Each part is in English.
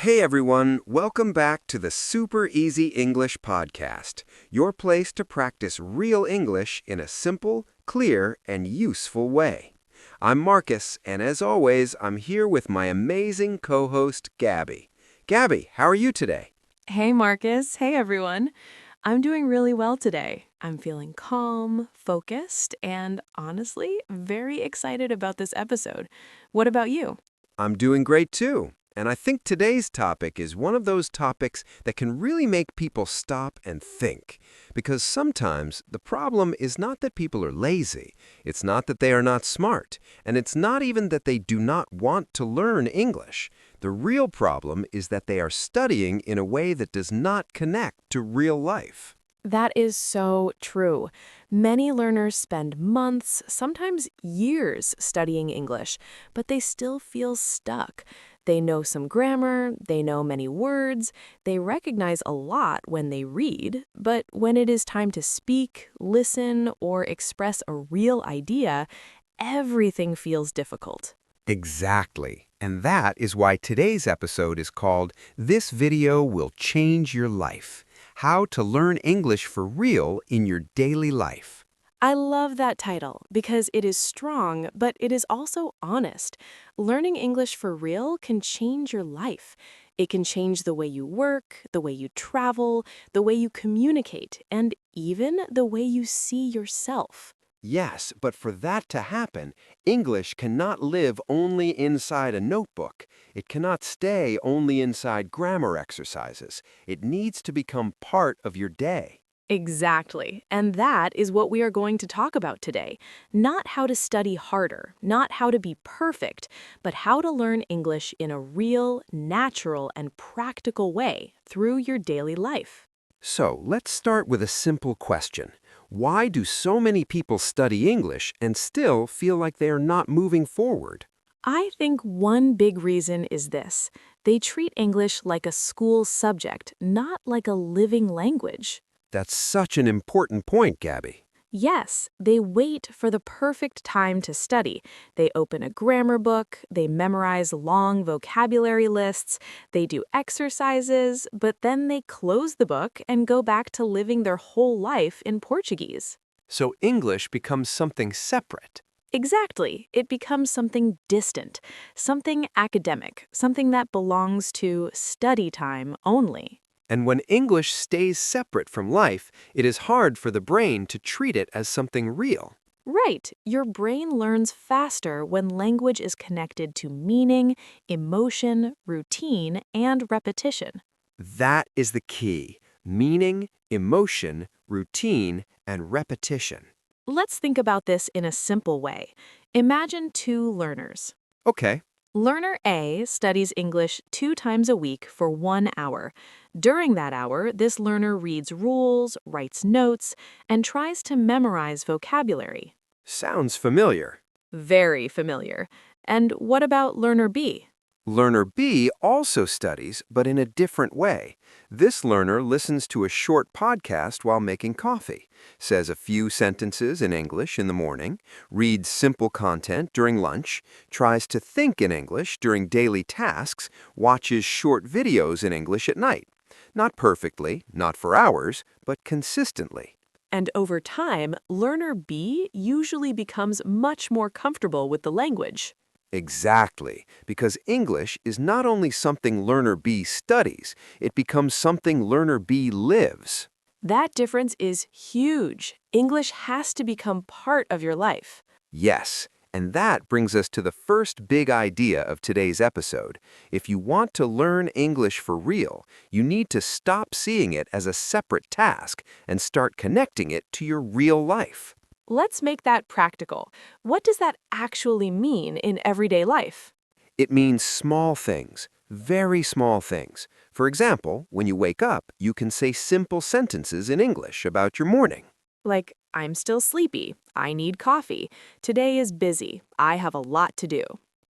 Hey everyone, welcome back to the Super Easy English Podcast, your place to practice real English in a simple, clear, and useful way. I'm Marcus, and as always, I'm here with my amazing co-host, Gabby. Gabby, how are you today? Hey, Marcus. Hey, everyone. I'm doing really well today. I'm feeling calm, focused, and honestly, very excited about this episode. What about you? I'm doing great too. And I think today's topic is one of those topics that can really make people stop and think. Because sometimes the problem is not that people are lazy, it's not that they are not smart, and it's not even that they do not want to learn English. The real problem is that they are studying in a way that does not connect to real life. That is so true. Many learners spend months, sometimes years, studying English, but they still feel stuck. They know some grammar, they know many words, they recognize a lot when they read, but when it is time to speak, listen, or express a real idea, everything feels difficult. Exactly. And that is why today's episode is called This Video Will Change Your Life. How to Learn English for Real in Your Daily Life. I love that title because it is strong, but it is also honest. Learning English for real can change your life. It can change the way you work, the way you travel, the way you communicate, and even the way you see yourself. Yes, but for that to happen, English cannot live only inside a notebook. It cannot stay only inside grammar exercises. It needs to become part of your day. Exactly. And that is what we are going to talk about today. Not how to study harder, not how to be perfect, but how to learn English in a real, natural, and practical way through your daily life. So let's start with a simple question. Why do so many people study English and still feel like they are not moving forward? I think one big reason is this. They treat English like a school subject, not like a living language. That's such an important point, Gabby. Yes, they wait for the perfect time to study. They open a grammar book, they memorize long vocabulary lists, they do exercises, but then they close the book and go back to living their whole life in Portuguese. So English becomes something separate. Exactly. It becomes something distant, something academic, something that belongs to study time only. And when English stays separate from life, it is hard for the brain to treat it as something real. Right. Your brain learns faster when language is connected to meaning, emotion, routine, and repetition. That is the key. Meaning, emotion, routine, and repetition. Let's think about this in a simple way. Imagine two learners. Okay, Learner A studies English 2 times a week for 1 hour. During that hour, this learner reads rules, writes notes, and tries to memorize vocabulary. sounds familiar. Very familiar. And what about learner B? Learner B also studies, but in a different way. This learner listens to a short podcast while making coffee, says a few sentences in English in the morning, reads simple content during lunch, tries to think in English during daily tasks, watches short videos in English at night. Not perfectly, not for hours, but consistently. And over time, learner B usually becomes much more comfortable with the language. Exactly, because English is not only something learner B studies, it becomes something learner B lives. That difference is huge. English has to become part of your life. Yes, and that brings us to the first big idea of today's episode. If you want to learn English for real, you need to stop seeing it as a separate task and start connecting it to your real life. Let's make that practical. What does that actually mean in everyday life? It means small things, very small things. For example, when you wake up, you can say simple sentences in English about your morning. Like, I'm still sleepy. I need coffee. Today is busy. I have a lot to do.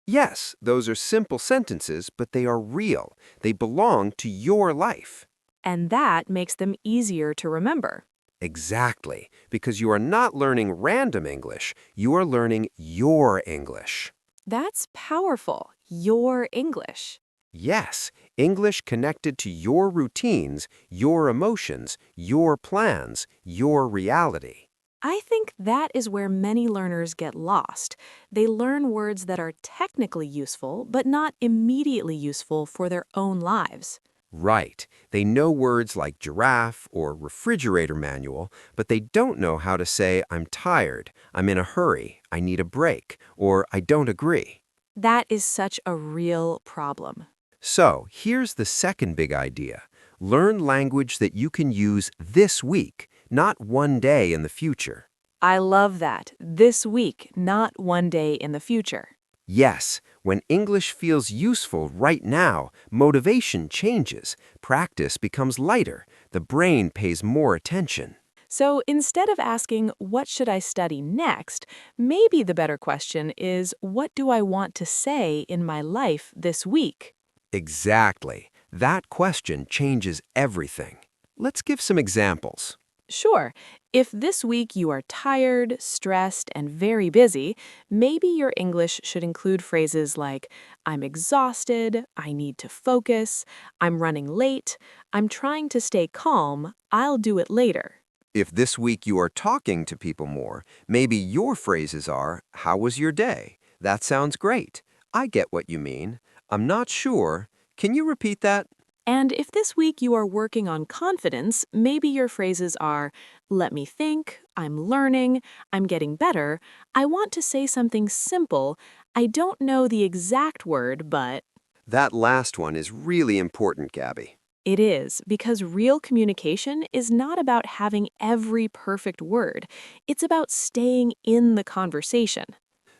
Yes, those are simple sentences, but they are real. They belong to your life. And that makes them easier to remember. Exactly, because you are not learning random English, you are learning your English. That's powerful. Your English. Yes, English connected to your routines, your emotions, your plans, your reality. I think that is where many learners get lost. They learn words that are technically useful, but not immediately useful for their own lives. Right. They know words like giraffe or refrigerator manual, but they don't know how to say, I'm tired, I'm in a hurry, I need a break, or I don't agree. That is such a real problem. So, here's the second big idea. Learn language that you can use this week, not one day in the future. I love that. This week, not one day in the future. Yes, when English feels useful right now, motivation changes, practice becomes lighter, the brain pays more attention. So instead of asking, what should I study next, maybe the better question is, what do I want to say in my life this week? Exactly. That question changes everything. Let's give some examples. Sure, if this week you are tired, stressed, and very busy, maybe your English should include phrases like, I'm exhausted, I need to focus, I'm running late, I'm trying to stay calm, I'll do it later. If this week you are talking to people more, maybe your phrases are, how was your day? That sounds great. I get what you mean. I'm not sure. Can you repeat that? And if this week you are working on confidence, maybe your phrases are, let me think, I'm learning, I'm getting better, I want to say something simple, I don't know the exact word, but That last one is really important, Gabby. it is, because real communication is not about having every perfect word. It's about staying in the conversation.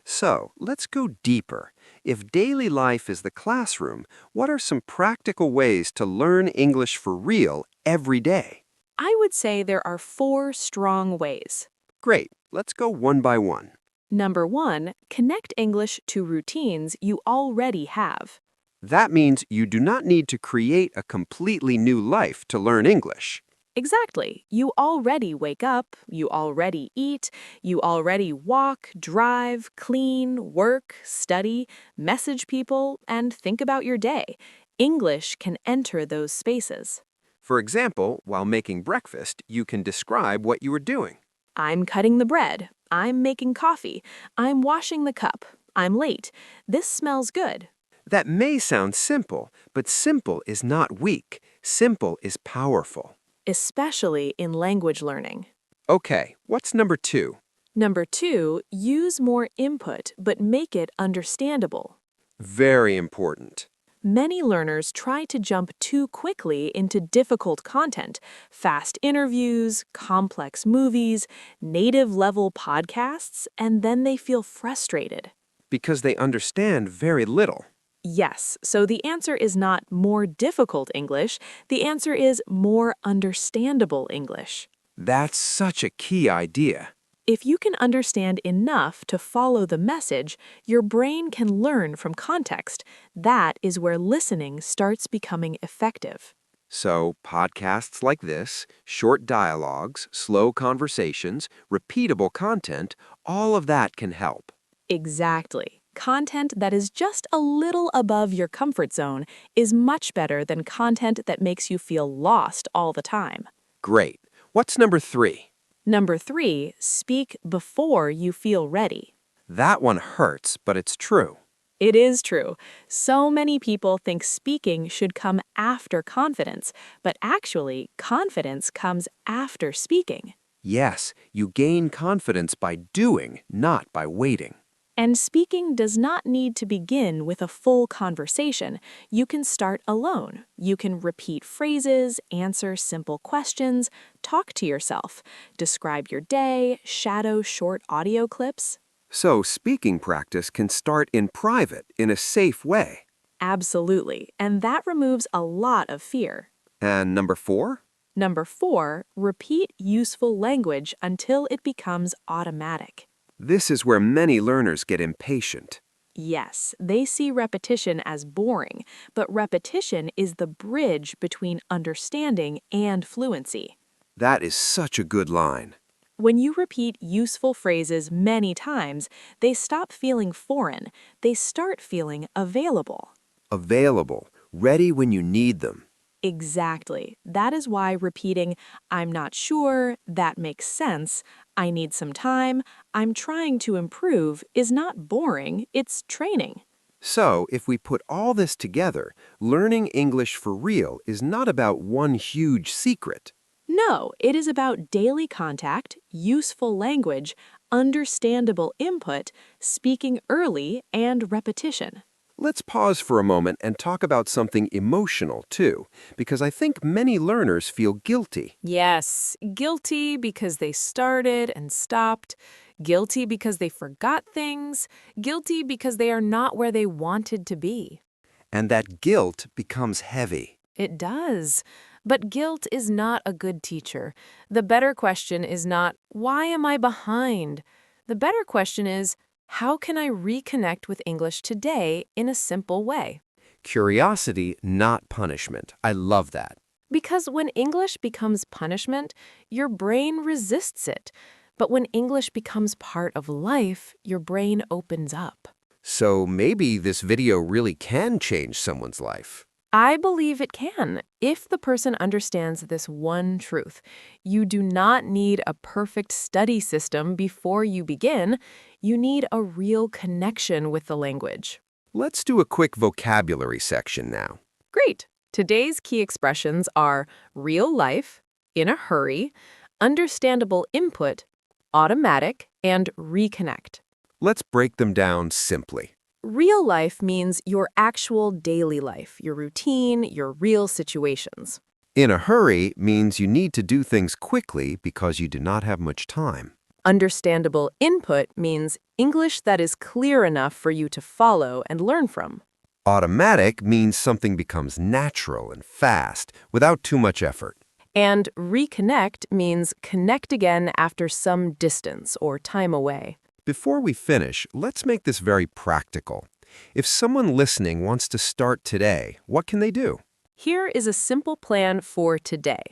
So, let's go deeper. If daily life is the classroom, what are some practical ways to learn English for real every day? I would say there are 4 strong ways. Great. Let's go one by one. Number 1, connect English to routines you already have. That means you do not need to create a completely new life to learn English. Exactly. You already wake up, you already eat, you already walk, drive, clean, work, study, message people, and think about your day. English can enter those spaces. For example, while making breakfast, you can describe what you are doing. I'm cutting the bread. I'm making coffee. I'm washing the cup. I'm late. This smells good. That may sound simple, but simple is not weak. Simple is powerful. Especially in language learning. Okay, what's number 2? Number 2, use more input, but make it understandable. Very important. Many learners try to jump too quickly into difficult content, fast interviews, complex movies, native level podcasts, and then they feel frustrated. Because they understand very little. Yes, so the answer is not more difficult English, the answer is more understandable English. That's such a key idea. If you can understand enough to follow the message, your brain can learn from context. That is where listening starts becoming effective. So, podcasts like this, short dialogues, slow conversations, repeatable content, all of that can help. Exactly. Content that is just a little above your comfort zone is much better than content that makes you feel lost all the time. Great. What's number 3? Number 3, speak before you feel ready. That one hurts, but it's true. It is true. So many people think speaking should come after confidence, but actually, confidence comes after speaking. Yes, you gain confidence by doing, not by waiting. And speaking does not need to begin with a full conversation. You can start alone. You can repeat phrases, answer simple questions, talk to yourself, describe your day, shadow short audio clips. So, speaking practice can start in private, in a safe way. Absolutely. And that removes a lot of fear. And number 4? Number 4, repeat useful language until it becomes automatic. This is where many learners get impatient. Yes, they see repetition as boring, but repetition is the bridge between understanding and fluency. That is such a good line. When you repeat useful phrases many times, they stop feeling foreign, they start feeling available. Available, ready when you need them. Exactly. That is why repeating, "I'm not sure," "that makes sense," "I need some time," "I'm trying to improve" is not boring, it's training. So, if we put all this together, learning English for real is not about one huge secret. No, it is about daily contact, useful language, understandable input, speaking early, and repetition. Let's pause for a moment and talk about something emotional, too, because I think many learners feel guilty. Yes, guilty because they started and stopped, guilty because they forgot things, guilty because they are not where they wanted to be. And that guilt becomes heavy. It does. But guilt is not a good teacher. The better question is not, why am I behind? The better question is, how can I reconnect with English today in a simple way? Curiosity, not punishment. I love that. Because when English becomes punishment, your brain resists it. But when English becomes part of life, your brain opens up. So maybe this video really can change someone's life. I believe it can, if the person understands this one truth. You do not need a perfect study system before you begin. You need a real connection with the language. Let's do a quick vocabulary section now. Great! Today's key expressions are real life, in a hurry, understandable input, automatic, and reconnect. Let's break them down simply. Real life means your actual daily life, your routine, your real situations. In a hurry means you need to do things quickly because you do not have much time. Understandable input means English that is clear enough for you to follow and learn from. Automatic means something becomes natural and fast without too much effort. And reconnect means connect again after some distance or time away. Before we finish, let's make this very practical. If someone listening wants to start today, what can they do? Here is a simple plan for today.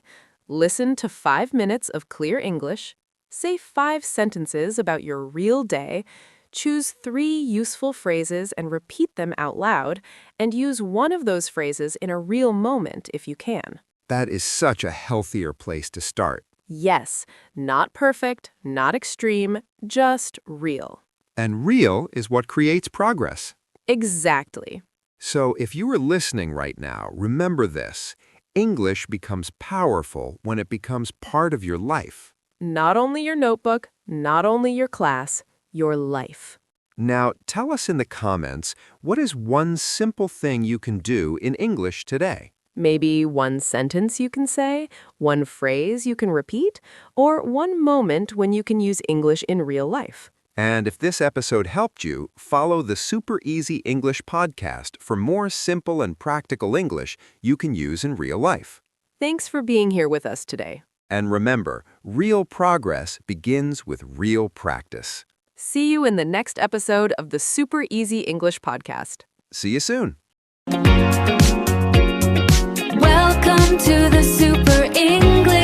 Listen to 5 minutes of clear English, say 5 sentences about your real day, choose 3 useful phrases and repeat them out loud, and use one of those phrases in a real moment if you can. That is such a healthier place to start. Yes, not perfect, not extreme, just real. And real is what creates progress. Exactly. So if you are listening right now, remember this. English becomes powerful when it becomes part of your life. Not only your notebook, not only your class, your life. Now, tell us in the comments, what is one simple thing you can do in English today? Maybe one sentence you can say, one phrase you can repeat, or one moment when you can use English in real life. And if this episode helped you, follow the Super Easy English podcast for more simple and practical English you can use in real life. Thanks for being here with us today. And remember, real progress begins with real practice. See you in the next episode of the Super Easy English podcast. See you soon. Welcome to the Super English